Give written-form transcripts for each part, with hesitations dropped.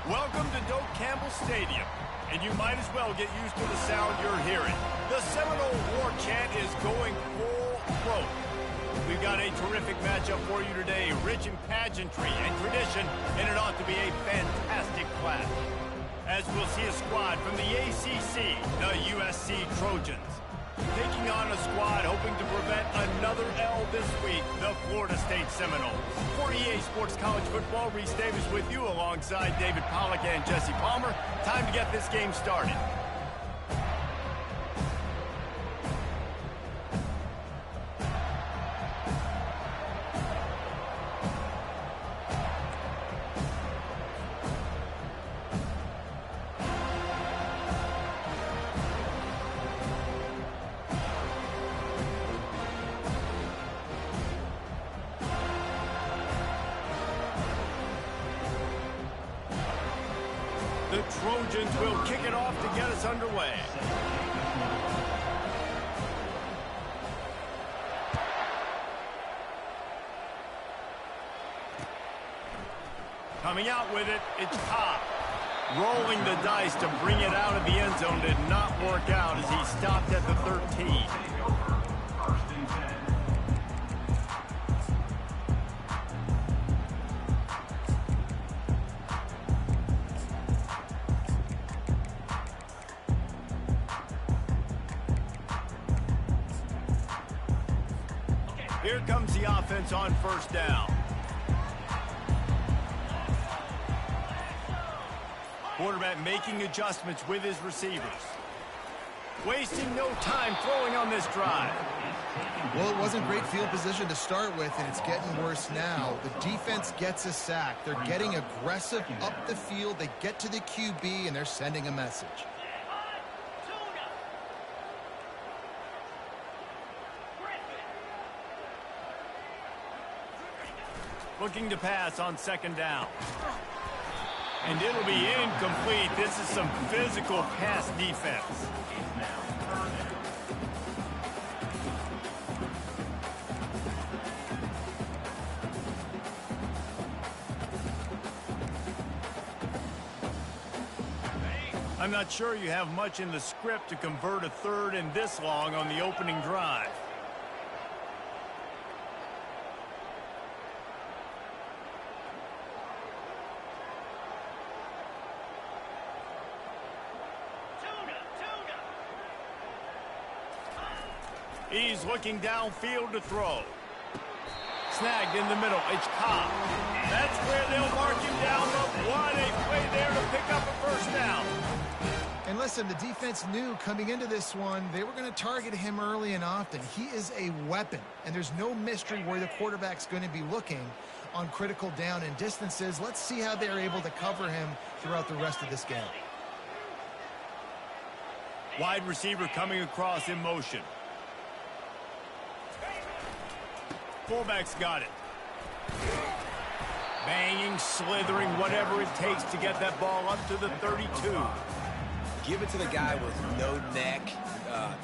Welcome to Doak Campbell Stadium, and you might as well get used to the sound you're hearing. The Seminole War Chant is going full throat. We've got a terrific matchup for you today, rich in pageantry and tradition, and it ought to be a fantastic clash. As we'll see a squad from the ACC, the USC Trojans, taking on a squad hoping to prevent another L this week, the Florida State Seminoles. For EA Sports College Football, Reese Davis with you alongside David Pollack and Jesse Palmer. Time to get this game started. The Trojans will kick it off to get us underway. Coming out with it, it's Pop. Rolling the dice to bring it out of the end zone did not work out as he stopped at the 13. Here comes the offense on first down. Quarterback making adjustments with his receivers. Wasting no time throwing on this drive. Well, it wasn't great field position to start with, and it's getting worse now. The defense gets a sack. They're getting aggressive up the field. They get to the QB, and they're sending a message. Looking to pass on second down. And it'll be incomplete. This is some physical pass defense. I'm not sure you have much in the script to convert a third and this long on the opening drive. He's looking downfield to throw. Snagged in the middle. It's Cobb. That's where they'll mark him down. But what a play there to pick up a first down. And listen, the defense knew coming into this one, they were going to target him early and often. He is a weapon, and there's no mystery where the quarterback's going to be looking on critical down and distances. Let's see how they're able to cover him throughout the rest of this game. Wide receiver coming across in motion. Fullback's got it. Banging, slithering, whatever it takes to get that ball up to the 32. Give it to the guy with no neck,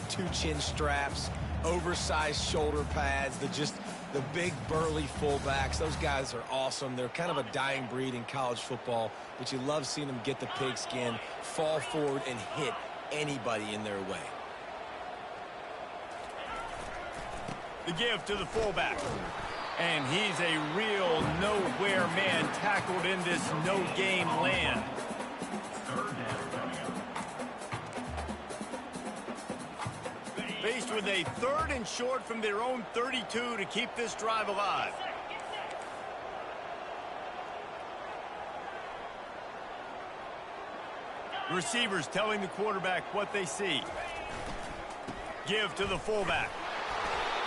2 chin straps, oversized shoulder pads, the big burly fullbacks. Those guys are awesome. They're kind of a dying breed in college football, but you love seeing them get the pigskin, fall forward, and hit anybody in their way. The give to the fullback. And he's a real nowhere man tackled in this no-game land. Faced with a third and short from their own 32 to keep this drive alive. Receivers telling the quarterback what they see. Give to the fullback.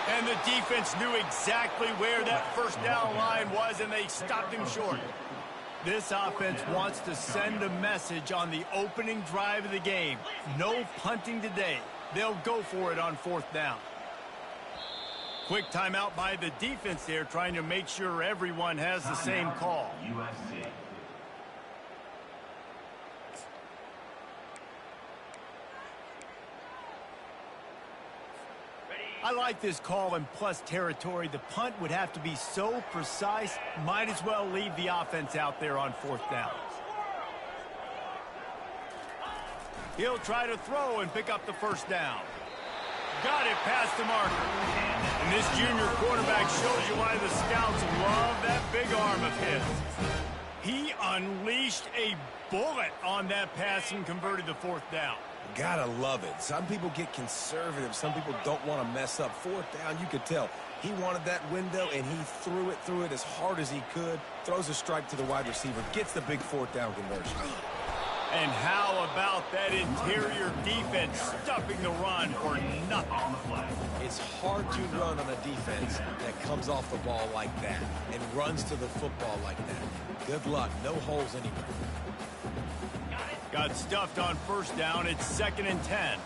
And the defense knew exactly where that first down line was, and they stopped him short. This offense wants to send a message on the opening drive of the game. No punting today. They'll go for it on fourth down. Quick timeout by the defense there, trying to make sure everyone has the same call. USC. I like this call in plus territory. The punt would have to be so precise, might as well leave the offense out there on fourth down. He'll try to throw and pick up the first down. Got it past the marker. And this junior quarterback shows you why the scouts love that big arm of his. He unleashed a bullet on that pass and converted the fourth down. Gotta love it. Some people get conservative. Some people don't want to mess up. Fourth down, you could tell. He wanted that window, and he threw it as hard as he could. Throws a strike to the wide receiver. Gets the big fourth down conversion. And how about that interior defense stuffing the run for nothing? It's hard to run on a defense that comes off the ball like that and runs to the football like that. Good luck. No holes anywhere. Got stuffed on first down. It's 2nd and 10.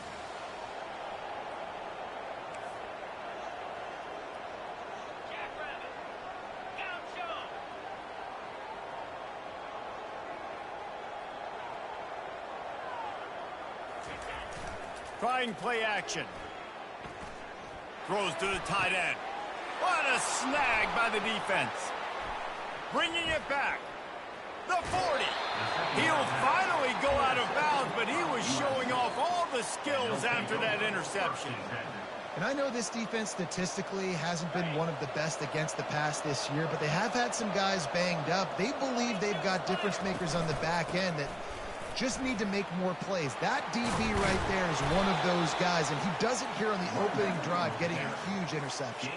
Trying play action. Throws to the tight end. What a snag by the defense. Bringing it back. The 40. He'll finally go out of bounds, but he was showing off all the skills after that interception. And I know this defense statistically hasn't been one of the best against the pass this year, but they have had some guys banged up. They believe they've got difference makers on the back end that just need to make more plays. That DB right there is one of those guys, and he does it here on the opening drive, getting a huge interception.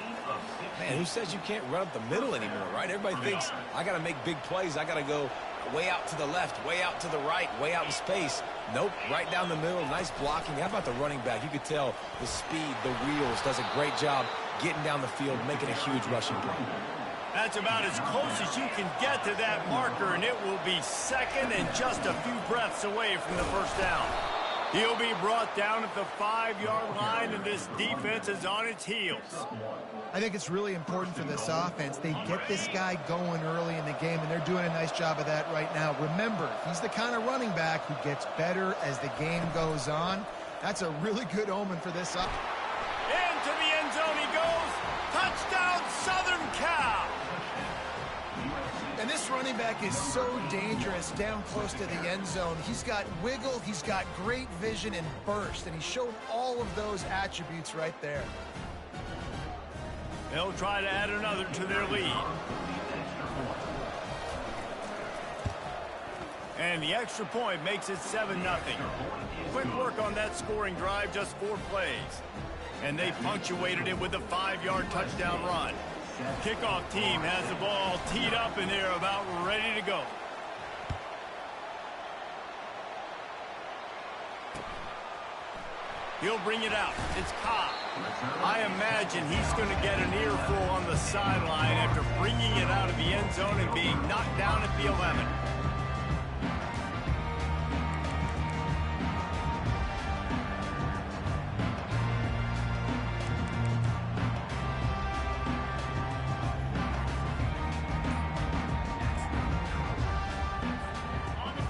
Man, who says you can't run up the middle anymore, right? Everybody thinks, I got to make big plays. I got to go way out to the left, way out to the right, way out in space. Nope, right down the middle. Nice blocking. How about the running back? You could tell the speed, the wheels, does a great job getting down the field, making a huge rushing play. That's about as close as you can get to that marker, and it will be second and just a few breaths away from the first down. He'll be brought down at the 5-yard line, and this defense is on its heels. I think it's really important for this offense. They get this guy going early in the game, and they're doing a nice job of that right now. Remember, he's the kind of running back who gets better as the game goes on. That's a really good omen for this up. Into the end zone he goes. Touchdown, Southern Cal. And this running back is so dangerous down close to the end zone. He's got wiggle, he's got great vision and burst, and he showed all of those attributes right there. They'll try to add another to their lead. And the extra point makes it 7-0. Quick work on that scoring drive, just 4 plays. And they punctuated it with a 5-yard touchdown run. Kickoff team has the ball teed up, and they're about ready to go. He'll bring it out. It's Cobb. I imagine he's going to get an earful on the sideline after bringing it out of the end zone and being knocked down at the 11.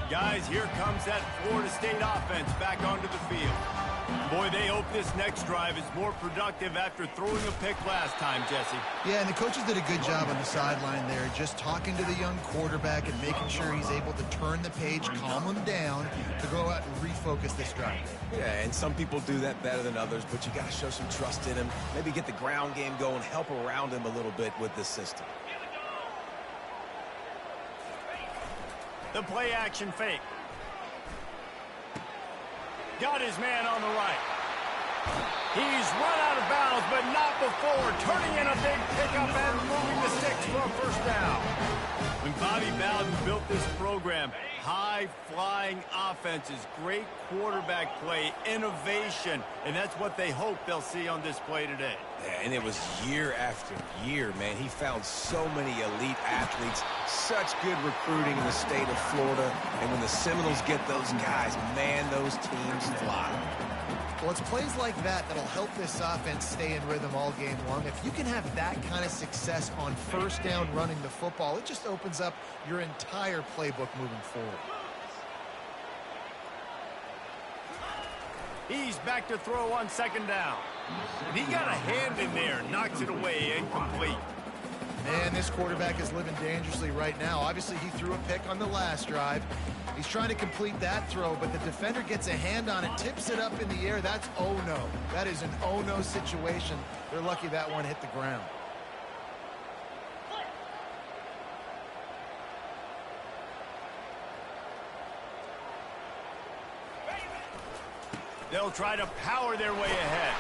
Guys, here comes that Florida State offense back onto the field. Boy, they hope this next drive is more productive after throwing a pick last time, Jesse. Yeah, and the coaches did a good job on the sideline there, just talking to the young quarterback and making sure he's able to turn the page, calm him down, to go out and refocus this drive. Yeah, and some people do that better than others, but you got to show some trust in him. Maybe get the ground game going, help around him a little bit with this system. The play action fake. Got his man on the right. He's run out of bounds, but not before turning in a big pickup and moving the sticks for a first down. When Bobby Bowden built this program, high-flying offenses, great quarterback play, innovation, and that's what they hope they'll see on display today. Yeah, and it was year after year, man. He found so many elite athletes, such good recruiting in the state of Florida, and when the Seminoles get those guys, man, those teams fly. Well, it's plays like that that'll help this offense stay in rhythm all game long. If you can have that kind of success on first down running the football, it just opens up your entire playbook moving forward. He's back to throw on second down. And he got a hand in there, knocks it away, incomplete. Man, this quarterback is living dangerously right now. Obviously, he threw a pick on the last drive. He's trying to complete that throw, but the defender gets a hand on it, tips it up in the air. That's oh no. That is an oh no situation. They're lucky that one hit the ground. They'll try to power their way ahead.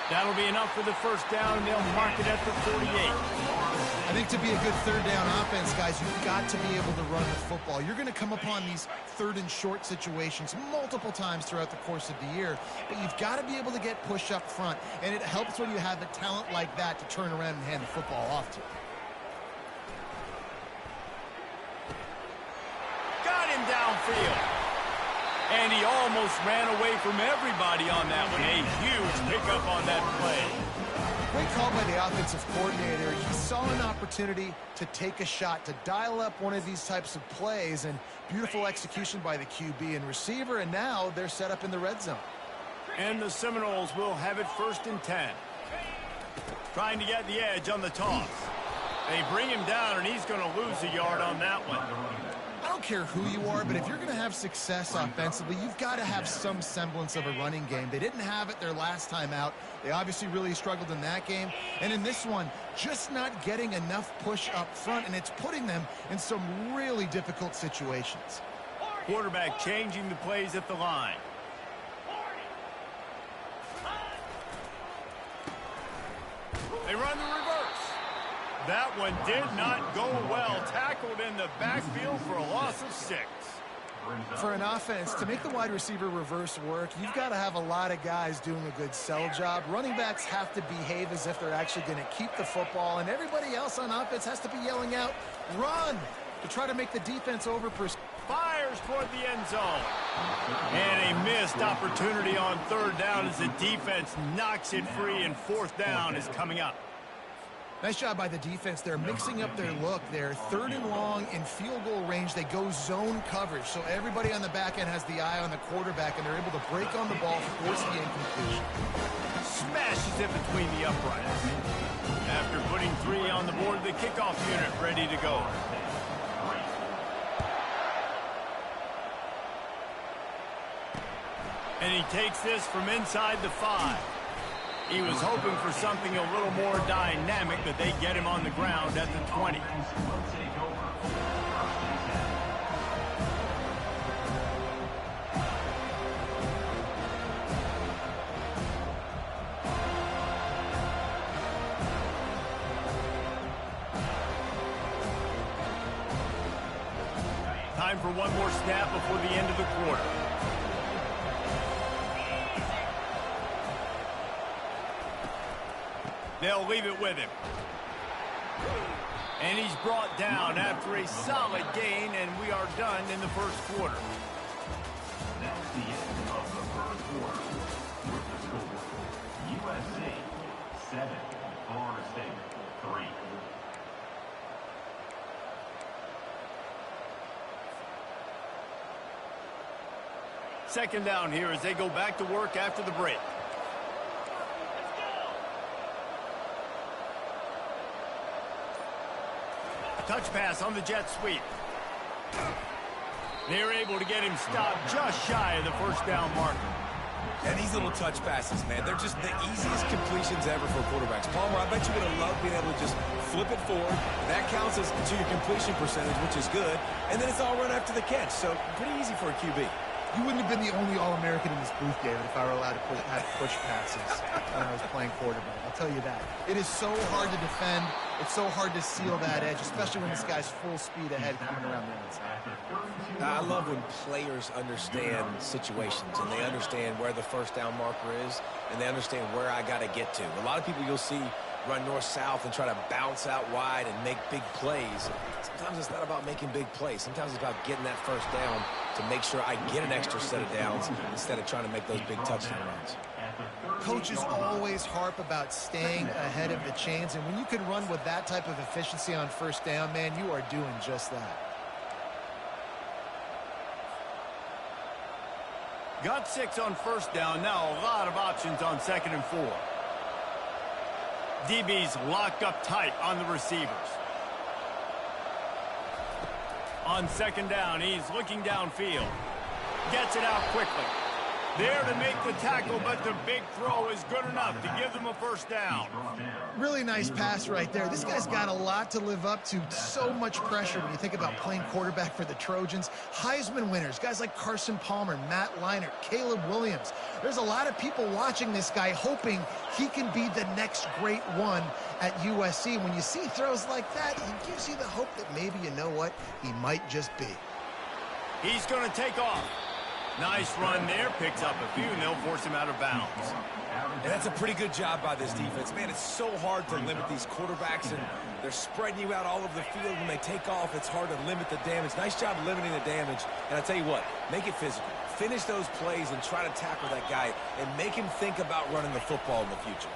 That'll be enough for the first down, and they'll mark it at the 48. I think to be a good third down offense, guys, you've got to be able to run the football. You're going to come upon these third and short situations multiple times throughout the course of the year, but you've got to be able to get push up front, and it helps when you have a talent like that to turn around and hand the football off to. Got him downfield. And he almost ran away from everybody on that one. A huge pickup on that play. Great call by the offensive coordinator. He saw an opportunity to take a shot, to dial up one of these types of plays, and beautiful execution by the QB and receiver, and now they're set up in the red zone. And the Seminoles will have it 1st and 10. Trying to get the edge on the toss. They bring him down, and he's going to lose a yard on that one. I don't care who you are, but if you're going to have success offensively, you've got to have some semblance of a running game. They didn't have it their last time out. They obviously really struggled in that game. And in this one, just not getting enough push up front, and it's putting them in some really difficult situations. Quarterback changing the plays at the line. They run the reverse. That one did not go well. Tackled in the backfield for a loss of 6. For an offense, to make the wide receiver reverse work, you've got to have a lot of guys doing a good sell job. Running backs have to behave as if they're actually going to keep the football, and everybody else on offense has to be yelling out, run, to try to make the defense overpursue. Fires toward the end zone. And a missed opportunity on 3rd down as the defense knocks it free, and 4th down is coming up. Nice job by the defense. They're mixing up their look there. 3rd and long in field goal range. They go zone coverage. So everybody on the back end has the eye on the quarterback, and they're able to break on the ball, force the incompletion. Smashes it between the uprights. After putting 3 on the board, the kickoff unit ready to go. And he takes this from inside the 5. He was hoping for something a little more dynamic, but they get him on the ground at the 20. Time for one more snap before the end of the quarter. They'll leave it with him. And he's brought down after a solid gain, and we are done in the 1st quarter. That's the end of the 1st quarter. With the score, USC 7, Florida State 3. Second down here as they go back to work after the break. Touch pass on the jet sweep. They're able to get him stopped just shy of the 1st down marker. And these little touch passes, man, they're just the easiest completions ever for quarterbacks. Palmer, I bet you would have loved being able to just flip it forward. That counts as to your completion percentage, which is good. And then it's all run after the catch. So pretty easy for a QB. You wouldn't have been the only All-American in this booth, David, if I were allowed to have push passes when I was playing quarterback. I'll tell you that. It is so hard to defend. It's so hard to seal that edge, especially when this guy's full speed ahead coming around the outside. I love when players understand situations, and they understand where the 1st down marker is, and they understand where I got to get to. A lot of people you'll see run north-south and try to bounce out wide and make big plays. Sometimes it's not about making big plays. Sometimes it's about getting that 1st down to make sure I get an extra set of downs instead of trying to make those big touchdown runs. Coaches always harp about staying ahead of the chains, and when you can run with that type of efficiency on 1st down, man, you are doing just that. Got 6 on 1st down. Now a lot of options on 2nd and 4. DB's locked up tight on the receivers. On second down, he's looking downfield. Gets it out quickly. There to make the tackle, but the big throw is good enough to give them a first down. Really nice pass right there. This guy's got a lot to live up to. So much pressure when you think about playing quarterback for the Trojans. Heisman winners, guys like Carson Palmer, Matt Leinart, Caleb Williams. There's a lot of people watching this guy hoping he can be the next great one at USC. When you see throws like that, it gives you the hope that maybe, you know what, he might just be. He's going to take off. Nice run there, picks up a few, and they'll force him out of bounds. And that's a pretty good job by this defense. Man, it's so hard to limit these quarterbacks, and they're spreading you out all over the field. When they take off, it's hard to limit the damage. Nice job limiting the damage. And I tell you what, make it physical. Finish those plays and try to tackle that guy and make him think about running the football in the future.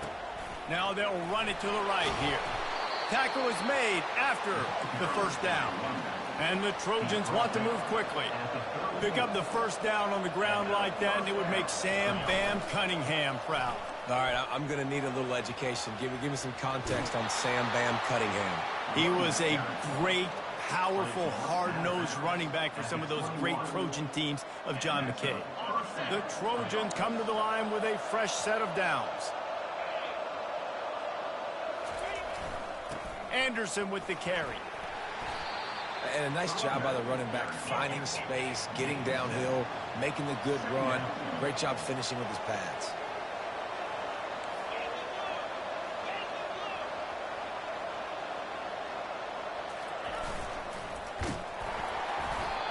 Now they'll run it to the right here. Tackle is made after the first down. And the Trojans want to move quickly. Pick up the first down on the ground like that, and it would make Sam Bam Cunningham proud. All right, I'm going to need a little education. Give me some context on Sam Bam Cunningham. He was a great, powerful, hard-nosed running back for some of those great Trojan teams of John McKay. The Trojans come to the line with a fresh set of downs. Anderson with the carry. And a nice job by the running back, finding space, getting downhill, making the good run. Great job finishing with his pads.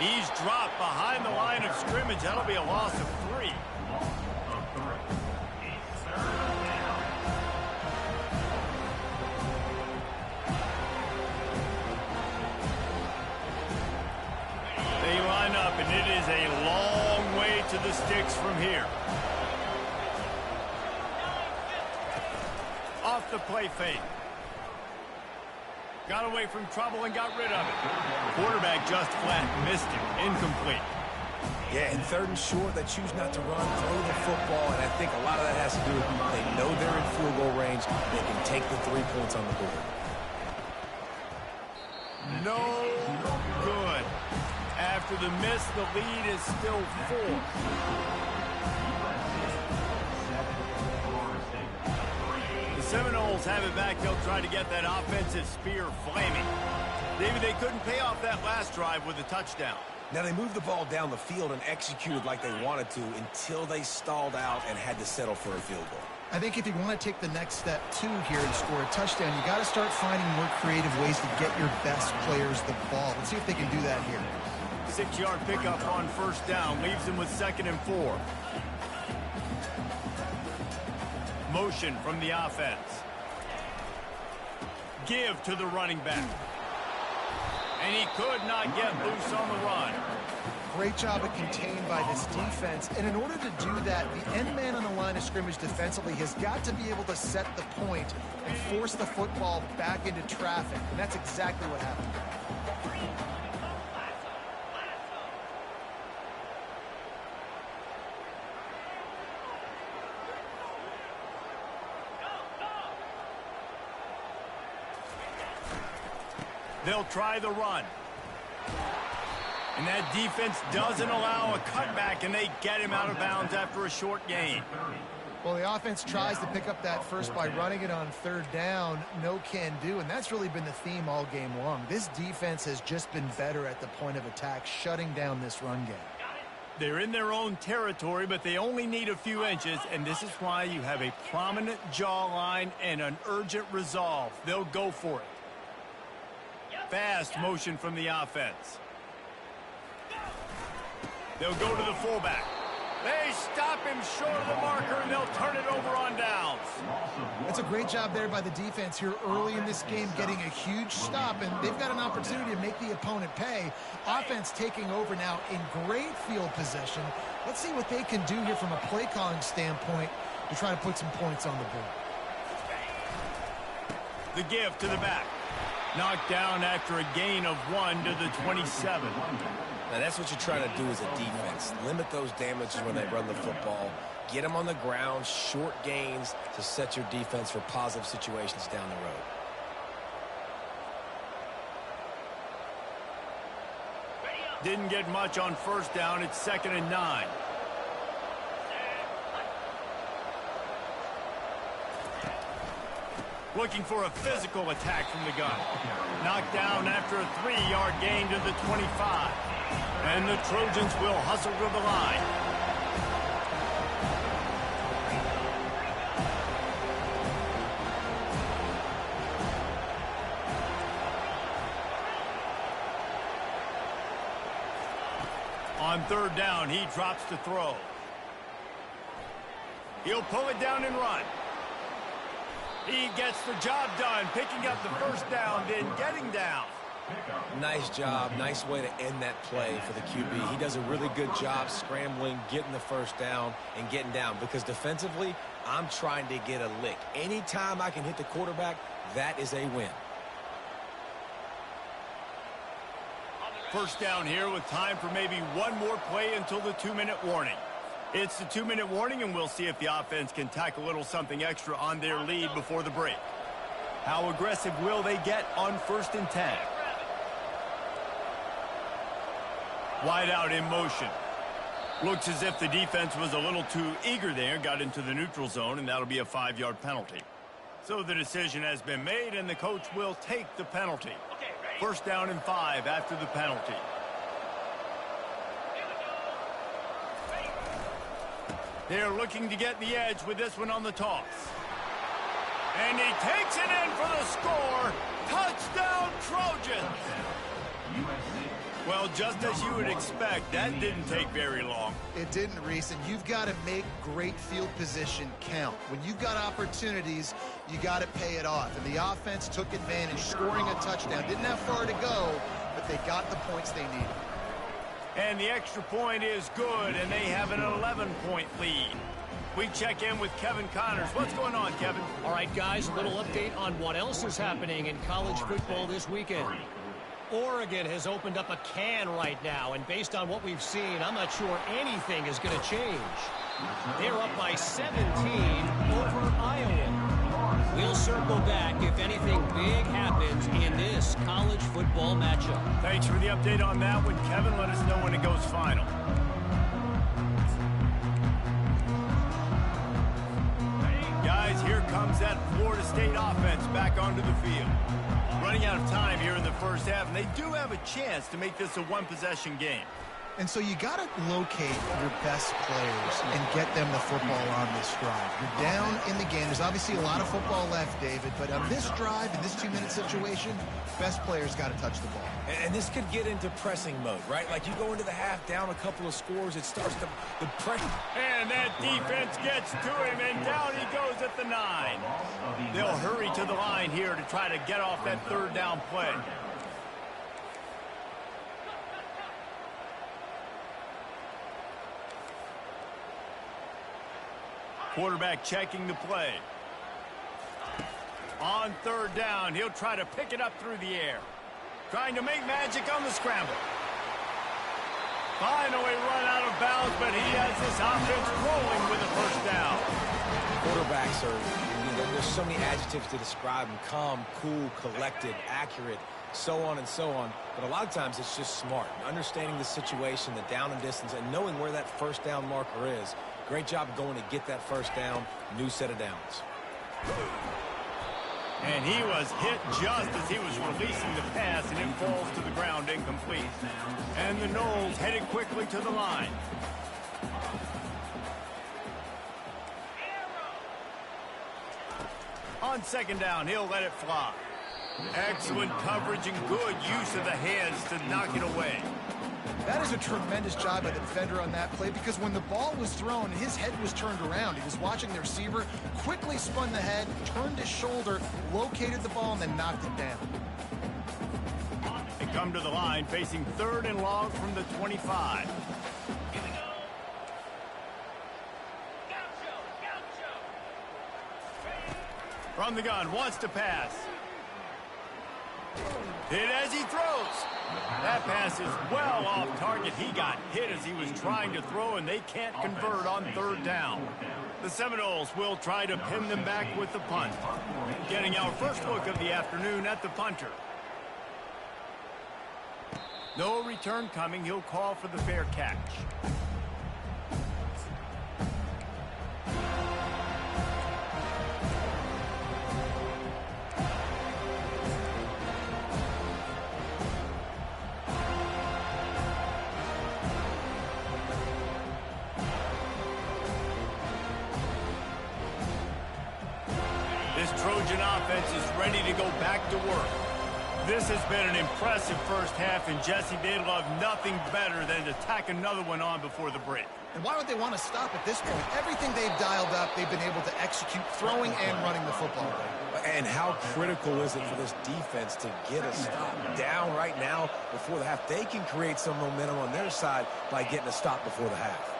He's dropped behind the line of scrimmage. That'll be a loss of 3. They line up, and it is a long way to the sticks from here. Off the play fake. Got away from trouble and got rid of it. Quarterback just flat missed it. Incomplete. Yeah, in third and short, they choose not to run, throw the football, and I think a lot of that has to do with they know they're in field goal range. They can take the 3 points on the board. No good. After the miss, the lead is still 4. The Seminoles have it back. They'll try to get that offensive spear flaming. Maybe they couldn't pay off that last drive with a touchdown. Now, they moved the ball down the field and executed like they wanted to until they stalled out and had to settle for a field goal. I think if you want to take the next step, too, here and score a touchdown, you got to start finding more creative ways to get your best players the ball. Let's see if they can do that here. 6-yard pickup on first down. Leaves them with 2nd and 4. Motion from the offense. Give to the running back. And he could not get loose on the run. Great job of contained by this defense. And in order to do that, the end man on the line of scrimmage defensively has got to be able to set the point and force the football back into traffic. And that's exactly what happened. They'll try the run. And that defense doesn't allow a cutback, and they get him out of bounds after a short gain. Well, the offense tries to pick up that first by running it on third down. No can do, and that's really been the theme all game long. This defense has just been better at the point of attack, shutting down this run game. They're in their own territory, but they only need a few inches, and this is why you have a prominent jawline and an urgent resolve. They'll go for it. Fast motion from the offense. They'll go to the fullback. They stop him short of the marker, and they'll turn it over on downs. It's a great job there by the defense here early in this game, getting a huge stop, and they've got an opportunity to make the opponent pay. Offense taking over now in great field position. Let's see what they can do here from a play calling standpoint to try to put some points on the board. The give to the back. Knocked down after a gain of 1 to the 27. Now, that's what you're trying to do as a defense. Limit those damages when they run the football. Get them on the ground, short gains to set your defense for positive situations down the road. Didn't get much on first down. It's 2nd and 9. Looking for a physical attack from the gun. Knocked down after a 3-yard gain to the 25. And the Trojans will hustle to the line. On 3rd down, he drops to throw. He'll pull it down and run. He gets the job done, picking up the first down, then getting down. Nice job. Nice way to end that play for the QB. He does a really good job scrambling, getting the first down, and getting down. Because defensively, I'm trying to get a lick. Anytime I can hit the quarterback, that is a win. First down here with time for maybe one more play until the 2-minute warning. It's the 2-minute warning, and we'll see if the offense can tack a little something extra on their lead before the break. How aggressive will they get on 1st and 10? Wide out in motion. Looks as if the defense was a little too eager there, got into the neutral zone, and that'll be a 5-yard penalty. So the decision has been made, and the coach will take the penalty. First down and 5 after the penalty. They're looking to get the edge with this one on the toss. And he takes it in for the score. Touchdown, Trojans! Well, just as you would expect, that didn't take very long. It didn't, Reese, and you've got to make great field position count. When you've got opportunities, you got to pay it off. And the offense took advantage, scoring a touchdown. Didn't have far to go, but they got the points they needed. And the extra point is good, and they have an 11-point lead. We check in with Kevin Connors. What's going on, Kevin? All right, guys, a little update on what else is happening in college football this weekend. Oregon has opened up a can right now, and based on what we've seen, I'm not sure anything is going to change. They're up by 17 over Iowa. We'll circle back if anything big happens in this college football matchup. Thanks for the update on that one, Kevin. Let us know when it goes final. Guys, here comes that Florida State offense back onto the field. Running out of time here in the first half, and they do have a chance to make this a one-possession game. And so you got to locate your best players and get them the football on this drive. You're down in the game. There's obviously a lot of football left, David, but on this drive, in this 2-minute situation, best players got to touch the ball. And this could get into pressing mode, right? Like you go into the half down a couple of scores, it starts the pressure. And that defense gets to him, and down he goes at the 9. They'll hurry to the line here to try to get off that 3rd down play. Quarterback checking the play. On 3rd down, he'll try to pick it up through the air. Trying to make magic on the scramble. Finally run out of bounds, but he has this offense rolling with a first down. Quarterbacks are, there's so many adjectives to describe them. Calm, cool, collected, accurate, so on and so on. But a lot of times it's just smart. Understanding the situation, the down and distance, and knowing where that first down marker is. Great job going to get that first down. New set of downs. And he was hit just as he was releasing the pass, and it falls to the ground incomplete. And the Noles headed quickly to the line. On 2nd down, he'll let it fly. Excellent coverage and good use of the hands to knock it away. That is a tremendous job by the defender on that play, because when the ball was thrown, his head was turned around. He was watching the receiver, quickly spun the head, turned his shoulder, located the ball, and then knocked it down. They come to the line facing 3rd and long from the 25. From the gun, wants to pass. Hit as he throws. That pass is well off target. He got hit as he was trying to throw, and they can't convert on 3rd down. The Seminoles will try to pin them back with the punt. Getting our first look of the afternoon at the punter. No return coming. He'll call for the fair catch. This Trojan offense is ready to go back to work. This has been an impressive first half, and Jesse, they'd love nothing better than to tack another one on before the break. And why would they want to stop at this point? Everything they've dialed up, they've been able to execute throwing and running the football. And how critical is it for this defense to get a stop down right now before the half? They can create some momentum on their side by getting a stop before the half.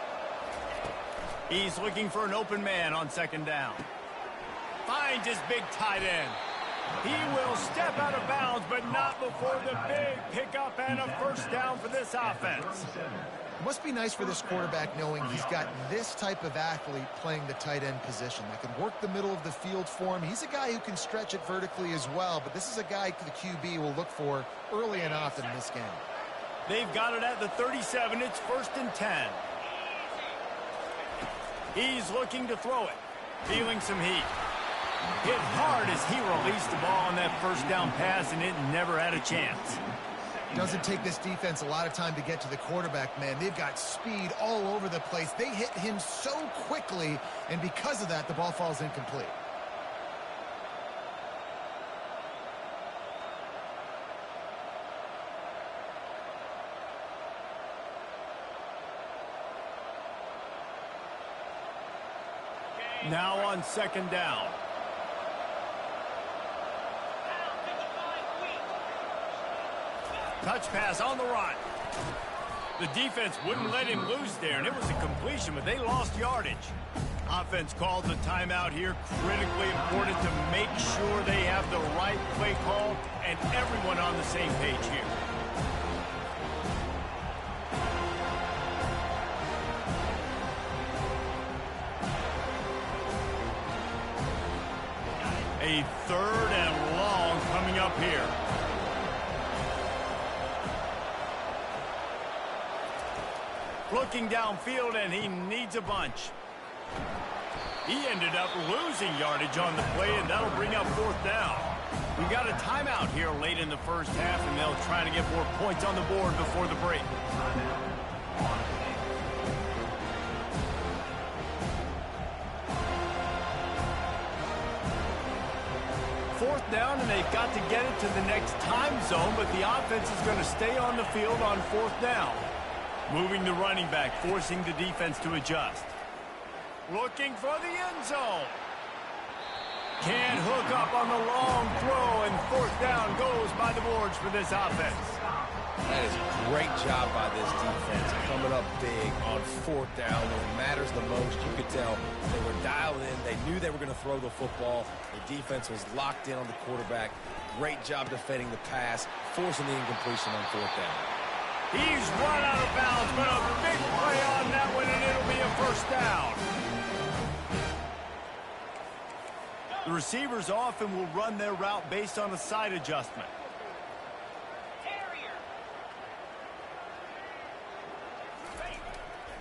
He's looking for an open man on second down. Finds his big tight end. He will step out of bounds, but not before the big pickup and a first down for this offense. It must be nice for this quarterback knowing he's got this type of athlete playing the tight end position that can work the middle of the field for him. He's a guy who can stretch it vertically as well, but this is a guy the QB will look for early and often in this game. They've got it at the 37. It's 1st and 10. He's looking to throw it. Feeling some heat. Hit hard as he released the ball on that first down pass, and it never had a chance. Doesn't take this defense a lot of time to get to the quarterback, man. They've got speed all over the place. They hit him so quickly, and because of that, the ball falls incomplete. Now on second down. Touch pass on the run. The defense wouldn't let him loose there, and it was a completion, but they lost yardage. Offense calls a timeout here. Critically important to make sure they have the right play call and everyone on the same page here. A 3rd and long coming up here. Looking downfield, and he needs a bunch. He ended up losing yardage on the play, and that'll bring up 4th down. We've got a timeout here late in the first half, and they'll try to get more points on the board before the break. Fourth down, and they've got to get it to the next time zone, but the offense is going to stay on the field on 4th down. Moving the running back, forcing the defense to adjust. Looking for the end zone. Can't hook up on the long throw, and 4th down goes by the boards for this offense. That is a great job by this defense, coming up big on 4th down when it matters the most. You could tell they were dialed in. They knew they were going to throw the football. The defense was locked in on the quarterback. Great job defending the pass, forcing the incompletion on 4th down. He's run out of bounds, but a big play on that one, and it'll be a first down. The receivers often will run their route based on a side adjustment.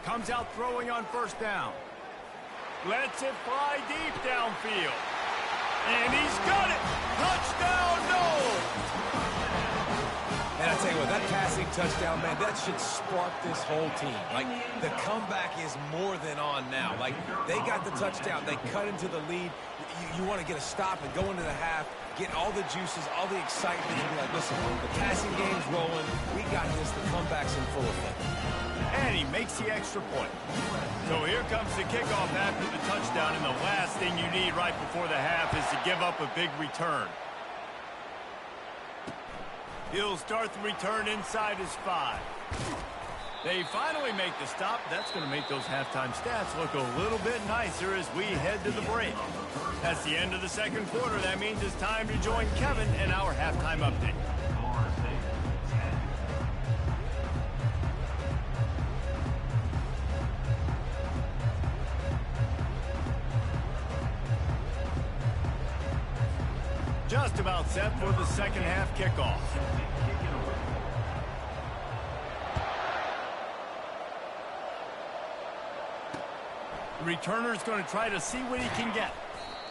Comes out throwing on 1st down. Lets it fly deep downfield. And he's got it. Touchdown, no! And I tell you what, that passing touchdown, man, that should spark this whole team. Like, the comeback is more than on now. Like, they got the touchdown. They cut into the lead. You want to get a stop and go into the half, get all the juices, all the excitement, and be like, listen, the passing game's rolling. We got this. The comeback's in full effect. And he makes the extra point. So here comes the kickoff after the touchdown, and the last thing you need right before the half is to give up a big return. He'll start the return inside his 5. They finally make the stop. That's going to make those halftime stats look a little bit nicer as we head to the break. That's the end of the second quarter. That means it's time to join Kevin in our halftime update. Just about set for the second half kickoff. returner's going to try to see what he can get.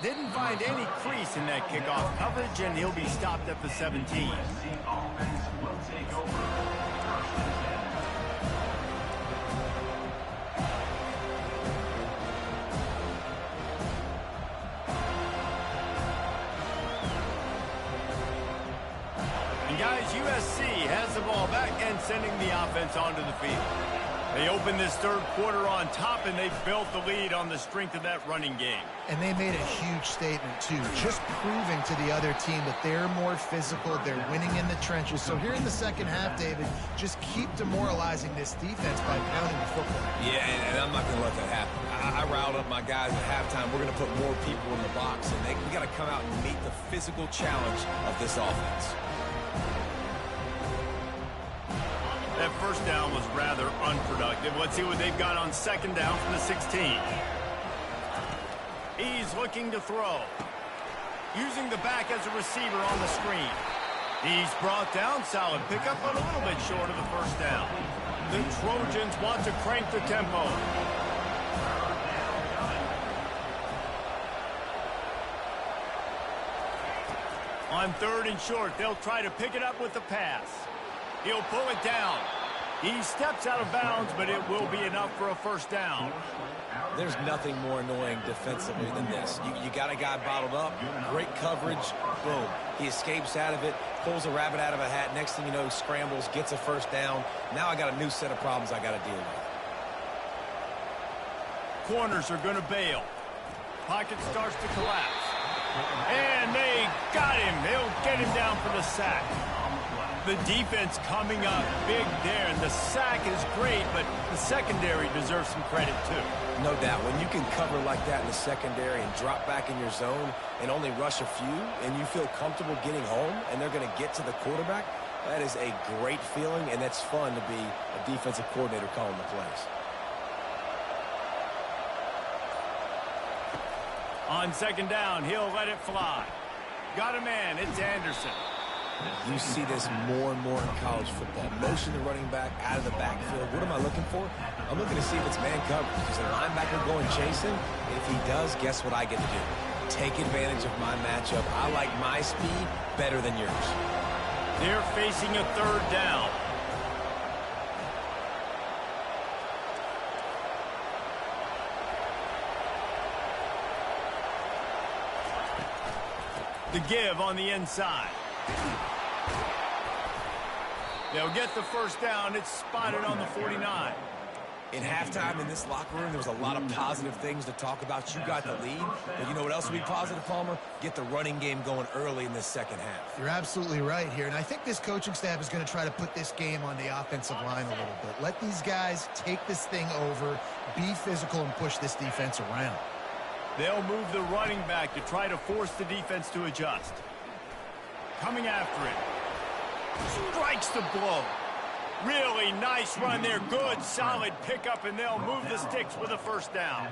Didn't find any crease in that kickoff coverage, and he'll be stopped at the 17. USC offense will take over. First and 10. And guys, USC has the ball back and sending the offense onto the field. They opened this third quarter on top, and they built the lead on the strength of that running game. And they made a huge statement, too, just proving to the other team that they're more physical, they're winning in the trenches. So here in the second half, David, just keep demoralizing this defense by pounding the football. Yeah, and I'm not going to let that happen. I riled up my guys at halftime. We're going to put more people in the box, and we got to come out and meet the physical challenge of this offense. That first down was rather unproductive. Let's see what they've got on second down from the 16. He's looking to throw. Using the back as a receiver on the screen. He's brought down. Solid pickup, but a little bit short of the first down. The Trojans want to crank the tempo. On third and short, they'll try to pick it up with the pass. He'll pull it down. He steps out of bounds, but it will be enough for a first down. There's nothing more annoying defensively than this. You got a guy bottled up, great coverage, boom. He escapes out of it, pulls a rabbit out of a hat. Next thing you know, he scrambles, gets a first down. Now I got a new set of problems I got to deal with. Corners are going to bail. Pocket starts to collapse. And they got him. They'll get him down for the sack. The defense coming up big there, and the sack is great, but the secondary deserves some credit too. No doubt. When you can cover like that in the secondary and drop back in your zone and only rush a few, and you feel comfortable getting home, and they're going to get to the quarterback, that is a great feeling, and that's fun to be a defensive coordinator calling the plays. On second down, he'll let it fly. Got a man. It's Anderson. You see this more and more in college football. Motion the running back out of the backfield. What am I looking for? I'm looking to see if it's man coverage. Is the linebacker going chasing? If he does, guess what I get to do? Take advantage of my matchup. I like my speed better than yours. They're facing a third down. The give on the inside. They'll get the first down. It's spotted on the 49. In halftime in this locker room, there was a lot of positive things to talk about. You got the lead. But you know what else would be positive, Palmer? Get the running game going early in this second half. You're absolutely right here. And I think this coaching staff is going to try to put this game on the offensive line a little bit. Let these guys take this thing over, be physical, and push this defense around. They'll move the running back to try to force the defense to adjust. Coming after it. Strikes the blow. Really nice run there. Good, solid pickup, and they'll move the sticks with a first down.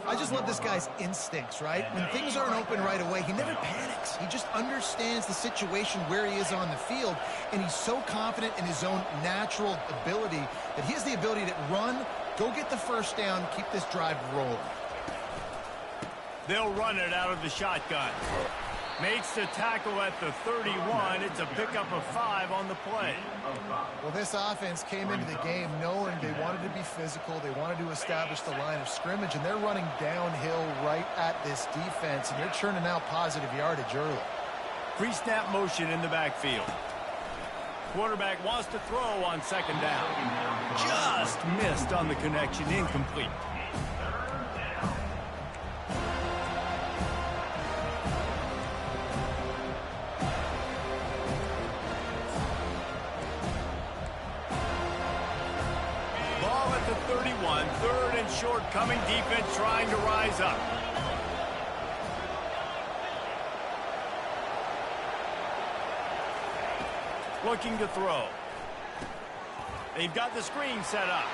I just love this guy's instincts, right? When things aren't open right away, he never panics. He just understands the situation where he is on the field, and he's so confident in his own natural ability that he has the ability to run, go get the first down, keep this drive rolling. They'll run it out of the shotgun. Makes the tackle at the 31. It's a pickup of 5 on the play. Well, this offense came into the game knowing they wanted to be physical. They wanted to establish the line of scrimmage, and they're running downhill right at this defense, and they're churning out positive yardage early. Pre-snap motion in the backfield. Quarterback wants to throw on second down. Just missed on the connection. Incomplete. The 31, third and short coming, defense trying to rise up. Looking to throw. They've got the screen set up.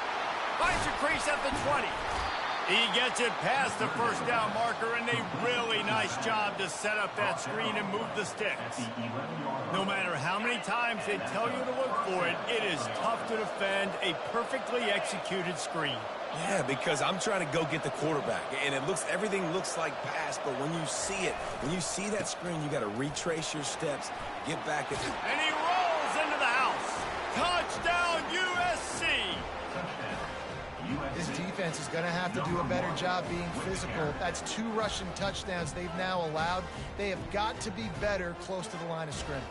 Finds a crease at the 20. He gets it past the first down marker, and a really nice job to set up that screen and move the sticks. No matter how many times they tell you to look for it, it is tough to defend a perfectly executed screen. Yeah, because I'm trying to go get the quarterback, and everything looks like pass, but when you see it, when you see that screen, you got to retrace your steps, get back at it. And he rolls into the house. Touchdown, USC! This defense is going to have to do a better job being physical. That's 2 rushing touchdowns they've now allowed. They have got to be better close to the line of scrimmage.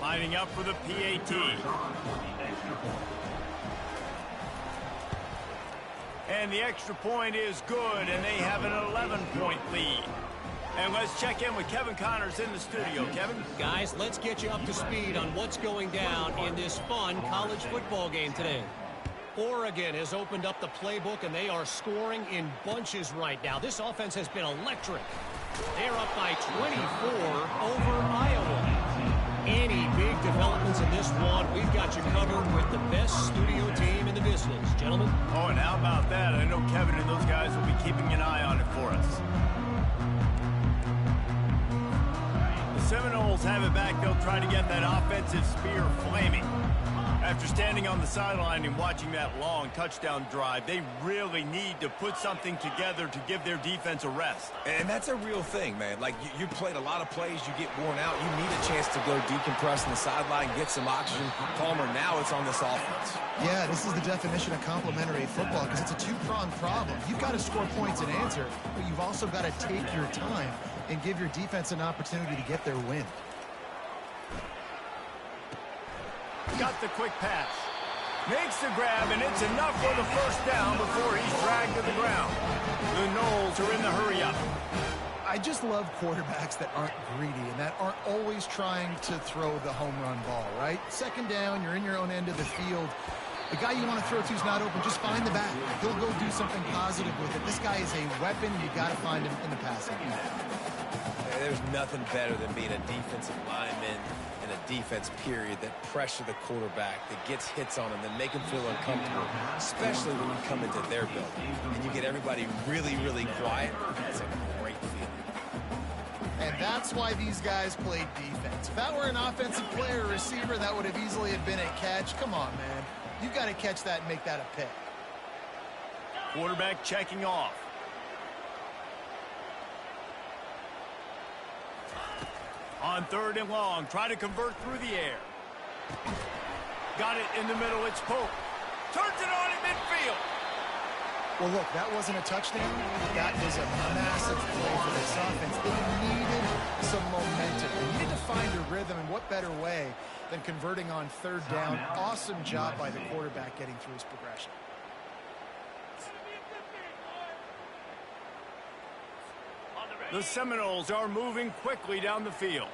Lining up for the PAT. And the extra point is good, and they have an 11-point lead. And let's check in with Kevin Connors in the studio. Kevin? Guys, let's get you up to speed on what's going down in this fun college football game today. Oregon has opened up the playbook, and they are scoring in bunches right now. This offense has been electric. They're up by 24 over Iowa. Any big developments in this one, we've got you covered with the best studio team in the business. Gentlemen? Oh, and how about that? I know Kevin and those guys will be keeping an eye on it for us. Seminoles have it back. They'll try to get that offensive spear flaming. After standing on the sideline and watching that long touchdown drive, they really need to put something together to give their defense a rest. And that's a real thing, man. Like, you played a lot of plays, you get worn out, you need a chance to go decompress on the sideline, get some oxygen. Palmer, now it's on this offense. Yeah, this is the definition of complementary football because it's a 2-pronged problem. You've got to score points and answer, but you've also got to take your time and give your defense an opportunity to get their win. Got the quick pass. Makes the grab, and it's enough for the first down before he's dragged to the ground. The Noles are in the hurry-up. I just love quarterbacks that aren't greedy and that aren't always trying to throw the home run ball, right? Second down, you're in your own end of the field. The guy you want to throw to is not open. Just find the back. He'll go do something positive with it. This guy is a weapon. You got to find him in the passing game. There's nothing better than being a defensive lineman in a defense period that pressure the quarterback, that gets hits on him, that make him feel uncomfortable, especially when you come into their building and you get everybody really, really quiet. That's a great feeling. And that's why these guys played defense. If that were an offensive player or receiver, that would have easily have been a catch. Come on, man. You got to catch that and make that a pick. Quarterback checking off. On 3rd and long, try to convert through the air. Got it in the middle, it's Pope. Turns it on in midfield. Well, look, that wasn't a touchdown. That was a massive play for this offense. They needed some momentum. They needed to find a rhythm, and what better way than converting on 3rd down. Awesome job by the quarterback getting through his progression. The Seminoles are moving quickly down the field.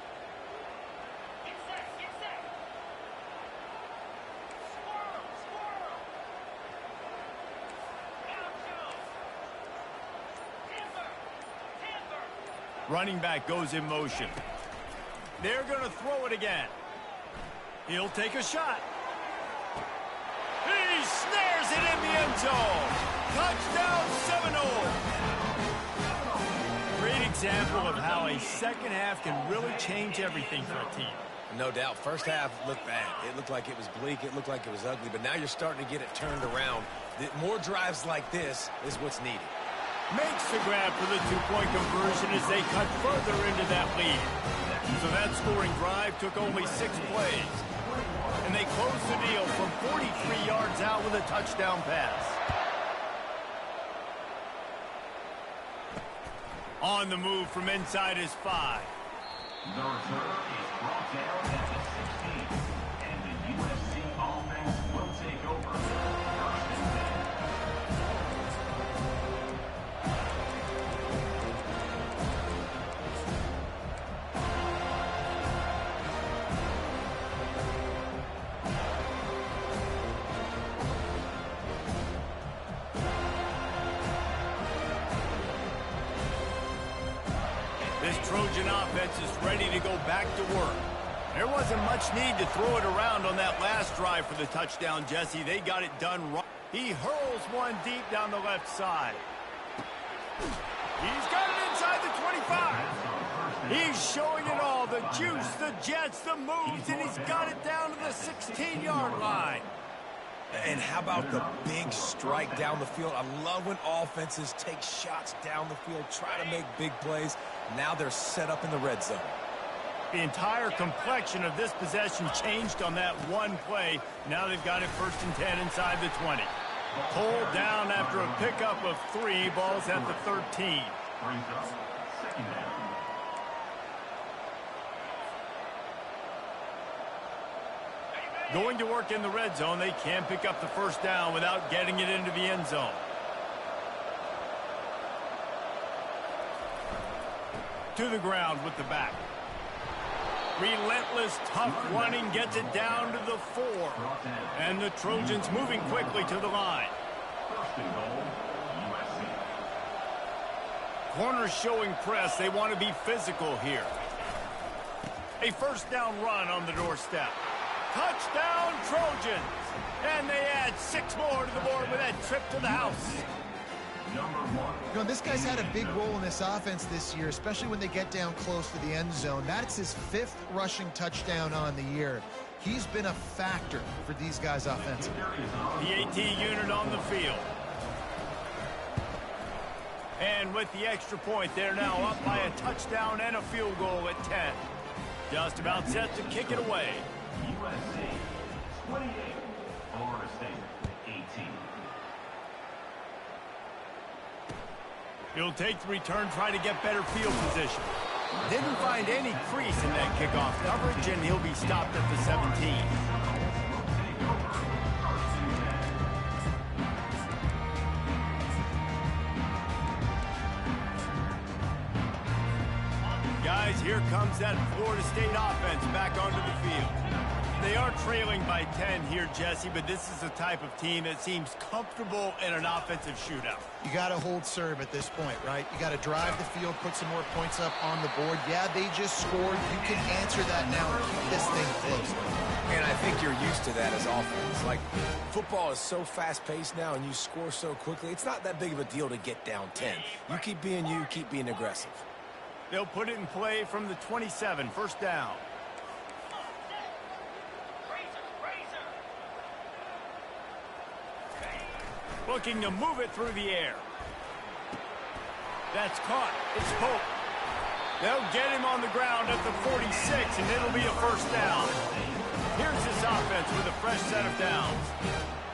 Running back goes in motion. They're going to throw it again. He'll take a shot. He snares it in the end zone. Touchdown, Seminoles. Great example of how a second half can really change everything for a team. No doubt. First half looked bad. It looked like it was bleak. It looked like it was ugly. But now you're starting to get it turned around. More drives like this is what's needed. Makes the grab for the two-point conversion as they cut further into that lead. So that scoring drive took only 6 plays. And they closed the deal from 43 yards out with a touchdown pass. On the move from inside his 5. The return is brought down at the 16, and the USC offense will take over. 1st and 10. This Trojan offense is ready to go back to work. There wasn't much need to throw it around on that last drive for the touchdown, Jesse. They got it done right. He hurls one deep down the left side. He's got it inside the 25. He's showing it all, the juice, the jets, the moves, and he's got it down to the 16-yard line. And how about the big strike down the field? I love when offenses take shots down the field, try to make big plays. Now they're set up in the red zone. The entire complexion of this possession changed on that one play. Now they've got it 1st and 10 inside the 20. Pulled down after a pickup of 3. Ball's at the 13. Brings up 2nd down. Going to work in the red zone, they can pick up the 1st down without getting it into the end zone. To the ground with the back. Relentless, tough running gets it down to the 4. And the Trojans moving quickly to the line. 1st and goal, USC. Corners showing press. They want to be physical here. A 1st down run on the doorstep. Touchdown, Trojans! And they add 6 more to the board with that trip to the house. Number 1. You know, this guy's had a big role in this offense this year, especially when they get down close to the end zone. That's his 5th rushing touchdown on the year. He's been a factor for these guys offensively. The AT unit on the field. And with the extra point, they're now up by a touchdown and a field goal at 10. Just about set to kick it away. USC 28, Florida State 18. He'll take the return, try to get better field position. Didn't find any crease in that kickoff coverage, and he'll be stopped at the 17. Guys, here comes that Florida State offense back onto the field. They are trailing by 10 here, Jesse, but this is the type of team that seems comfortable in an offensive shootout. You got to hold serve at this point, right? You got to drive the field, put some more points up on the board. Yeah, they just scored. You can answer that now and keep this thing close. And I think you're used to that as offense. Like, football is so fast-paced now and you score so quickly, it's not that big of a deal to get down 10. You keep being aggressive. They'll put it in play from the 27, 1st down. Looking to move it through the air. That's caught. It's Pope. They'll get him on the ground at the 46, and it'll be a 1st down. Here's this offense with a fresh set of downs.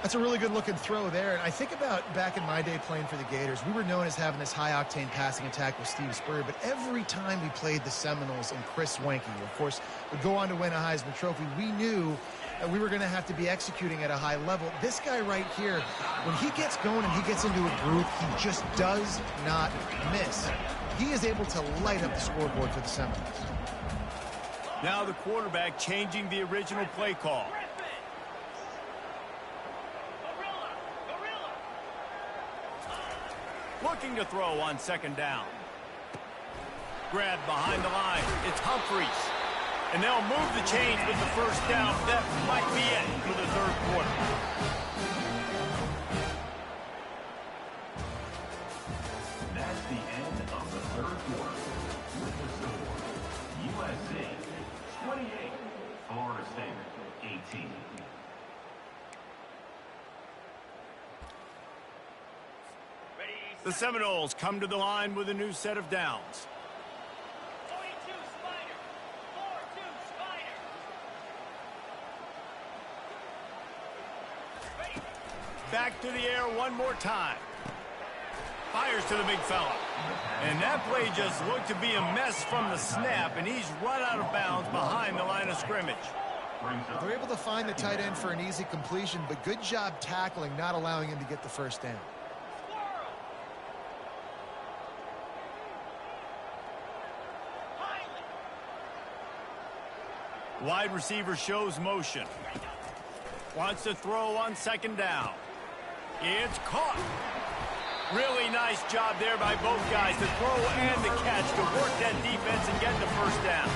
That's a really good-looking throw there. And I think about back in my day playing for the Gators, we were known as having this high-octane passing attack with Steve Spurrier, but every time we played the Seminoles and Chris Wenke, of course, would go on to win a Heisman Trophy, we knew that we were going to have to be executing at a high level. This guy right here, when he gets going and he gets into a groove, he just does not miss. He is able to light up the scoreboard for the Seminoles. Now the quarterback changing the original play call. Looking to throw on 2nd down. Grabbed behind the line. It's Humphreys. And they'll move the chains with the 1st down. That might be it for the 3rd quarter. That's the end of the 3rd quarter. With the score, USC 28, Florida State 18. The Seminoles come to the line with a new set of downs. Back to the air one more time. Fires to the big fella. And that play just looked to be a mess from the snap, and he's run out of bounds behind the line of scrimmage. They're able to find the tight end for an easy completion, but good job tackling, not allowing him to get the 1st down. Wide receiver shows motion. Wants to throw on 2nd down. It's caught. Really nice job there by both guys, the throw and the catch, to work that defense and get the 1st down.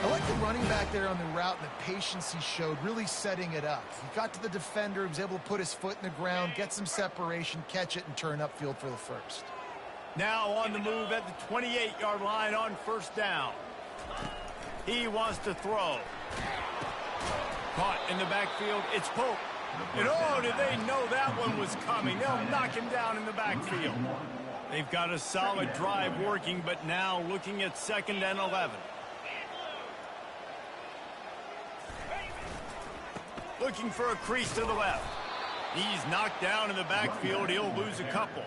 I like the running back there on the route and the patience he showed, really setting it up. He got to the defender, he was able to put his foot in the ground, get some separation, catch it, and turn upfield for the first. Now on the move at the 28-yard line on first down. He wants to throw. Caught in the backfield, it's Pope. And oh, did they know that one was coming? They'll knock him down in the backfield. They've got a solid drive working, but now looking at 2nd and 11. Looking for a crease to the left. He's knocked down in the backfield. He'll lose a couple.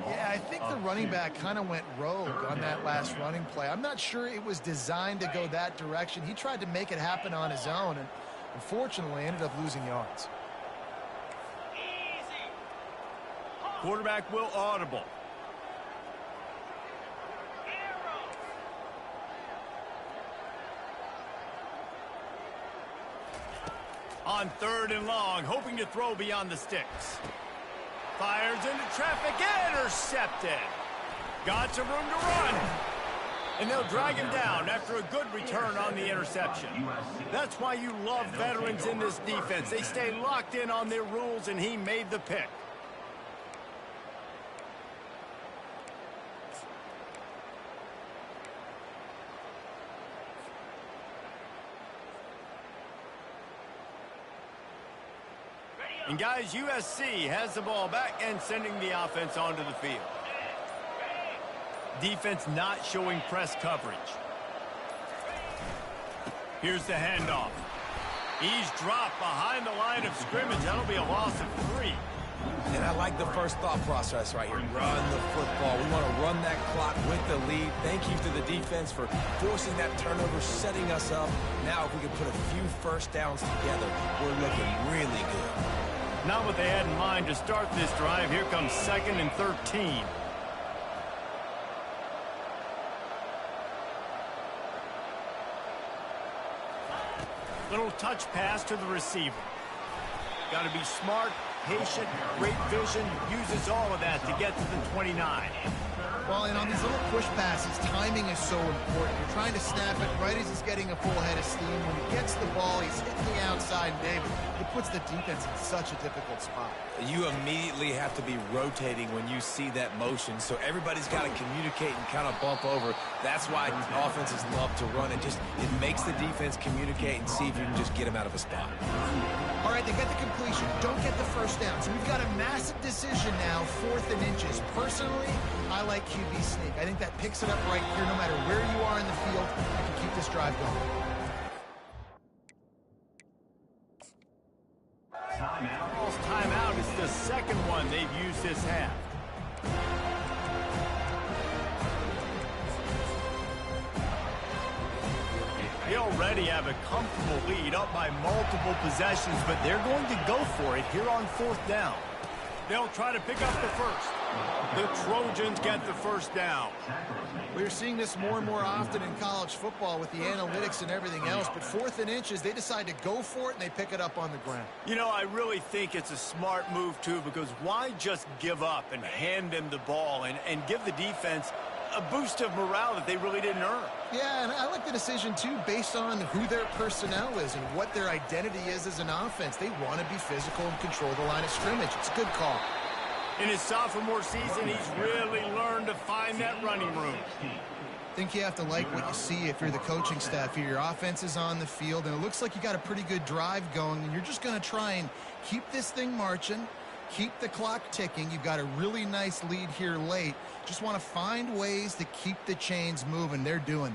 Yeah, I think the running back kind of went rogue on that last running play. I'm not sure it was designed to go that direction. He tried to make it happen on his own and unfortunately ended up losing yards. Quarterback will audible. On 3rd and long, hoping to throw beyond the sticks. Fires into traffic, intercepted. Got some room to run. And they'll drag him down after a good return on the interception. That's why you love veterans in this defense. They stay locked in on their rules, and he made the pick. And guys, USC has the ball back and sending the offense onto the field. Defense not showing press coverage. Here's the handoff. He's dropped behind the line of scrimmage. That'll be a loss of 3. And I like the first thought process right here. Run the football. We want to run that clock with the lead. Thank you to the defense for forcing that turnover, setting us up. Now if we can put a few first downs together, we're looking really good. Not what they had in mind to start this drive. Here comes 2nd and 13. Little touch pass to the receiver. Got to be smart, patient, great vision. Uses all of that to get to the 29. Well, and on these little push passes, timing is so important. You're trying to snap it right as he's getting a full head of steam. When he gets the ball, he's hitting the outside, David. It puts the defense in such a difficult spot. You immediately have to be rotating when you see that motion, so everybody's got to communicate and kind of bump over. That's why offenses love to run it. It makes the defense communicate and see if you can just get him out of a spot. All right, they get the completion. Don't get the first down. So we've got a massive decision now, 4th and inches. Personally, I like QB sneak. I think that picks it up right here. No matter where you are in the field, you can keep this drive going. Timeout is the 2nd one they've used this half. They already have a comfortable lead up by multiple possessions, but they're going to go for it here on 4th down. They'll try to pick up the first. The Trojans get the first down. We're seeing this more and more often in college football with the analytics and everything else, but 4th and inches, they decide to go for it, and they pick it up on the ground. You know, I really think it's a smart move, too, because why just give up and hand them the ball and give the defense a boost of morale that they really didn't earn? Yeah, and I like the decision, too, based on who their personnel is and what their identity is as an offense. They want to be physical and control the line of scrimmage. It's a good call. In his sophomore season, he's really learned to find that running room. I think you have to like what you see if you're the coaching staff here. Your offense is on the field, and it looks like you got a pretty good drive going, and you're just going to try and keep this thing marching, keep the clock ticking. You've got a really nice lead here late. Just want to find ways to keep the chains moving. They're doing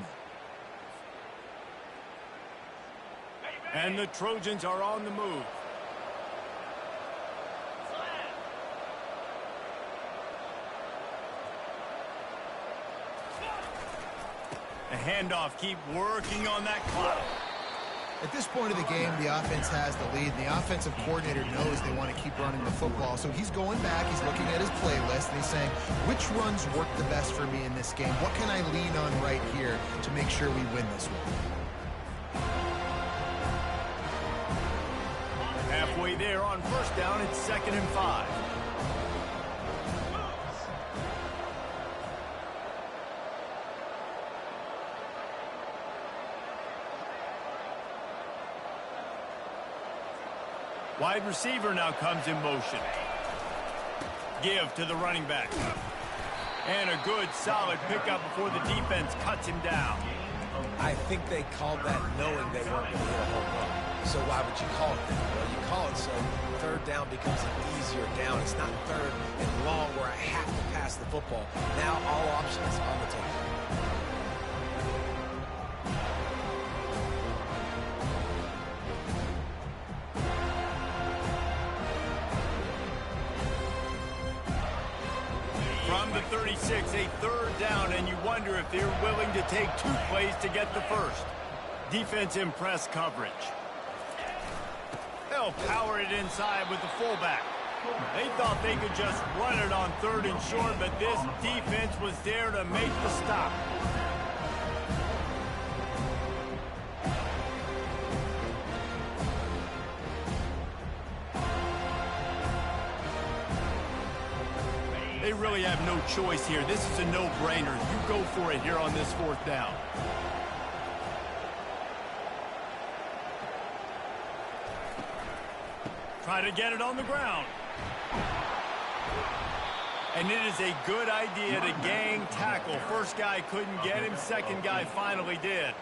that. And the Trojans are on the move. The handoff, keep working on that clock. At this point of the game, the offense has the lead, and the offensive coordinator knows they want to keep running the football. So he's going back, he's looking at his playlist, and he's saying, which runs work the best for me in this game? What can I lean on right here to make sure we win this one? Halfway there on first down, it's 2nd and 5. Wide receiver now comes in motion. Give to the running back. And a good, solid pickup before the defense cuts him down. I think they called that knowing they weren't going to hit a home run. So why would you call it that? Well, you call it so third down becomes an easier down. It's not third and long where I have to pass the football. Now all options on the table. From the 36, a third down, and you wonder if they're willing to take 2 plays to get the first. Defense in press coverage. They'll power it inside with the fullback. They thought they could just run it on 3rd and short, but this defense was there to make the stop. They really have no choice here. This is a no-brainer. You go for it here on this 4th down. Try to get it on the ground. And it is a good idea to gang tackle. First guy couldn't get him. Second guy finally did.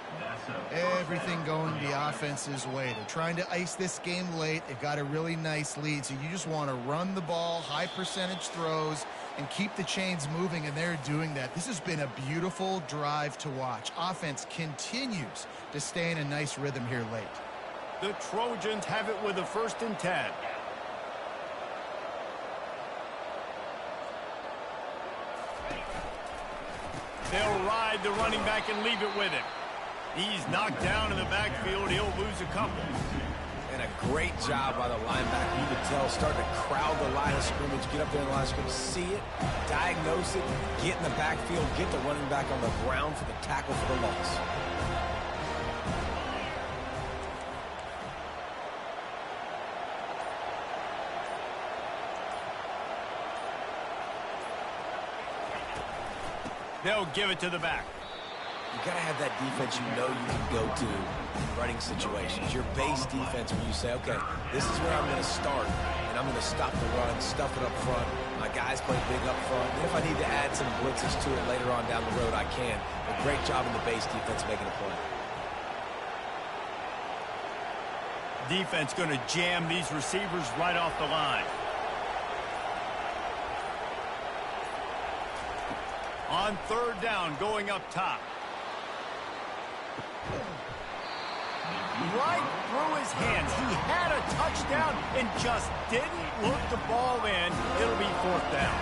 Everything going the offense's way. They're trying to ice this game late. They've got a really nice lead, so you just want to run the ball, high percentage throws, and keep the chains moving, and they're doing that. This has been a beautiful drive to watch. Offense continues to stay in a nice rhythm here late. The Trojans have it with a 1st and 10. They'll ride the running back and leave it with him. He's knocked down in the backfield. He'll lose a couple. And a great job by the linebacker. You could tell, starting to crowd the line of scrimmage, get up there in the line of scrimmage, see it, diagnose it, get in the backfield, get the running back on the ground for the tackle for the loss. They'll give it to the back. You got to have that defense you know you can go to in running situations. Your base defense where you say, okay, this is where I'm going to start, and I'm going to stop the run, stuff it up front. My guys play big up front. And if I need to add some blitzes to it later on down the road, I can. A great job in the base defense making a play. Defense going to jam these receivers right off the line. On 3rd down, going up top. Right through his hands. He had a touchdown and just didn't look the ball in. It'll be 4th down.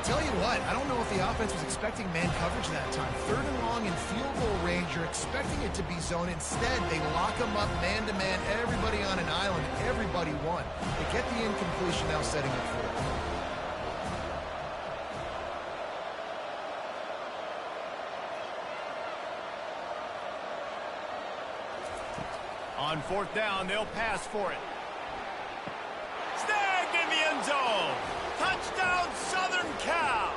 Tell you what, I don't know if the offense was expecting man coverage that time. 3rd and long in field goal range, you're expecting it to be zone. Instead, they lock them up man-to-man, everybody on an island, everybody won. They get the incompletion, now setting it for it. On 4th down, they'll pass for it. Snagged in the end zone. Touchdown, Southern Cal.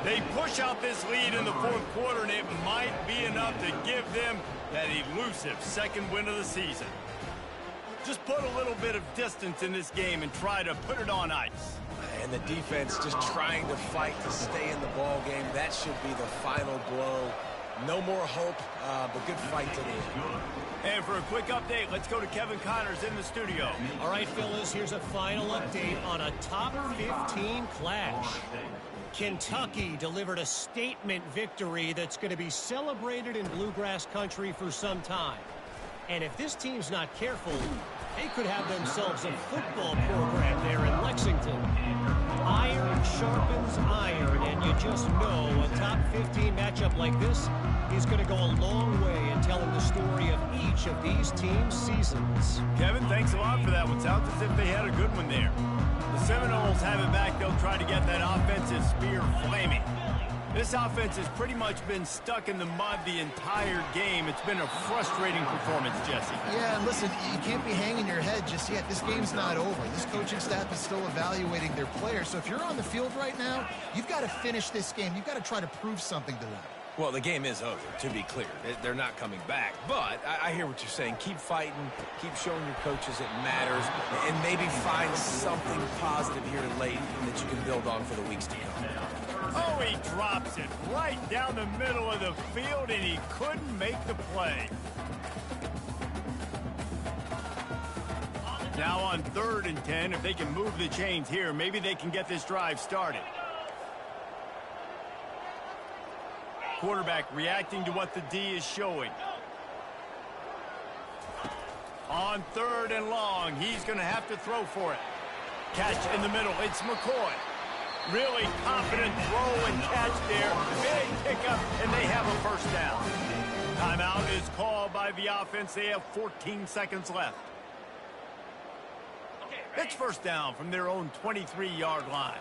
They push out this lead in the 4th quarter, and it might be enough to give them that elusive 2nd win of the season. Just put a little bit of distance in this game and try to put it on ice. And the defense just trying to fight to stay in the ball game. That should be the final blow. No more hope, but good fight to the end. And for a quick update, let's go to Kevin Connors in the studio. All right, Phyllis, here's a final update on a top 15 clash. Kentucky delivered a statement victory that's going to be celebrated in Bluegrass country for some time. And if this team's not careful, they could have themselves a football program there in Lexington. Iron sharpens iron, and you just know a top 15 matchup like this is going to go a long way in telling the story of each of these teams' seasons. Kevin, thanks a lot for that one. Sounds as if they had a good one there. The Seminoles have it back. They'll try to get that offensive spear flaming. This offense has pretty much been stuck in the mud the entire game. It's been a frustrating performance, Jesse. Yeah, and listen, you can't be hanging your head just yet. This game's not over. This coaching staff is still evaluating their players. So if you're on the field right now, you've got to finish this game. You've got to try to prove something to them. Well, the game is over, to be clear. They're not coming back. But I hear what you're saying. Keep fighting. Keep showing your coaches it matters. And maybe find something positive here late that you can build on for the weeks to come. Oh, he drops it right down the middle of the field, and he couldn't make the play. Now on 3rd and 10, if they can move the chains here, maybe they can get this drive started. Quarterback reacting to what the D is showing. On 3rd and long, he's going to have to throw for it. Catch in the middle. It's McCoy. Really confident throw and catch there. Big pickup, and they have a first down. Timeout is called by the offense. They have 14 seconds left. It's first down from their own 23-yard line.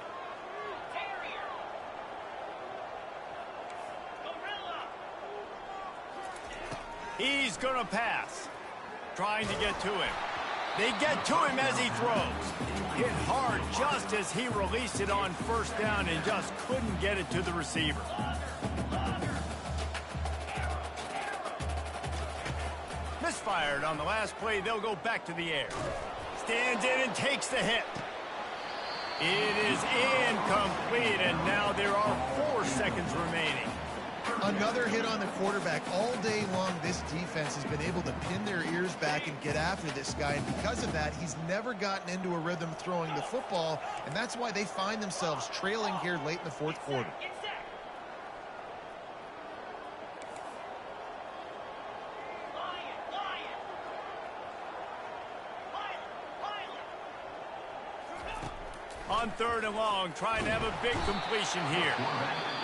He's going to pass. Trying to get to him. They get to him as he throws. Hit hard just as he released it on first down and just couldn't get it to the receiver. Misfired on the last play. They'll go back to the air. Stands in and takes the hit. It is incomplete, and now there are 4 seconds remaining. Another hit on the quarterback. All day long, this defense has been able to pin their ears back and get after this guy. And because of that, he's never gotten into a rhythm throwing the football. And that's why they find themselves trailing here late in the 4th quarter. On 3rd and long, trying to have a big completion here.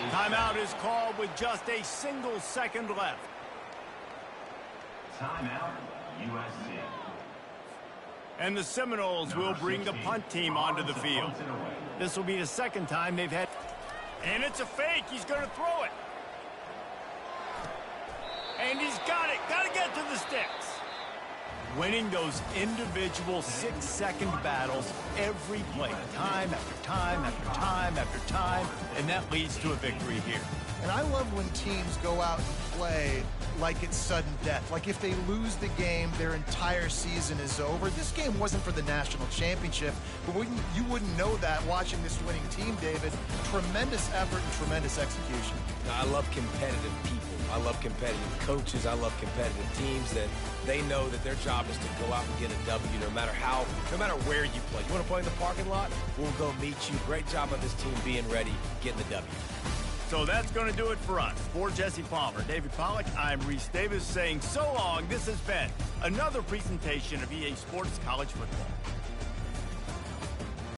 Timeout is called with just a single second left. Timeout, USC. And the Seminoles will bring the punt team onto the field. This will be the second time they've had... And it's a fake. He's going to throw it. And he's got it. Got to get to the sticks. Winning those individual 6-second battles every play, time after time after time after time, and that leads to a victory here. And I love when teams go out and play like it's sudden death. Like if they lose the game, their entire season is over. This game wasn't for the national championship, but you wouldn't know that watching this winning team, David. Tremendous effort and tremendous execution. I love competitive people. I love competitive coaches. I love competitive teams that they know that their job is to go out and get a W no matter where you play. You want to play in the parking lot? We'll go meet you. Great job of this team being ready, getting the W. So that's going to do it for us. For Jesse Palmer, David Pollack, I'm Reese Davis saying so long. This has been another presentation of EA Sports College Football.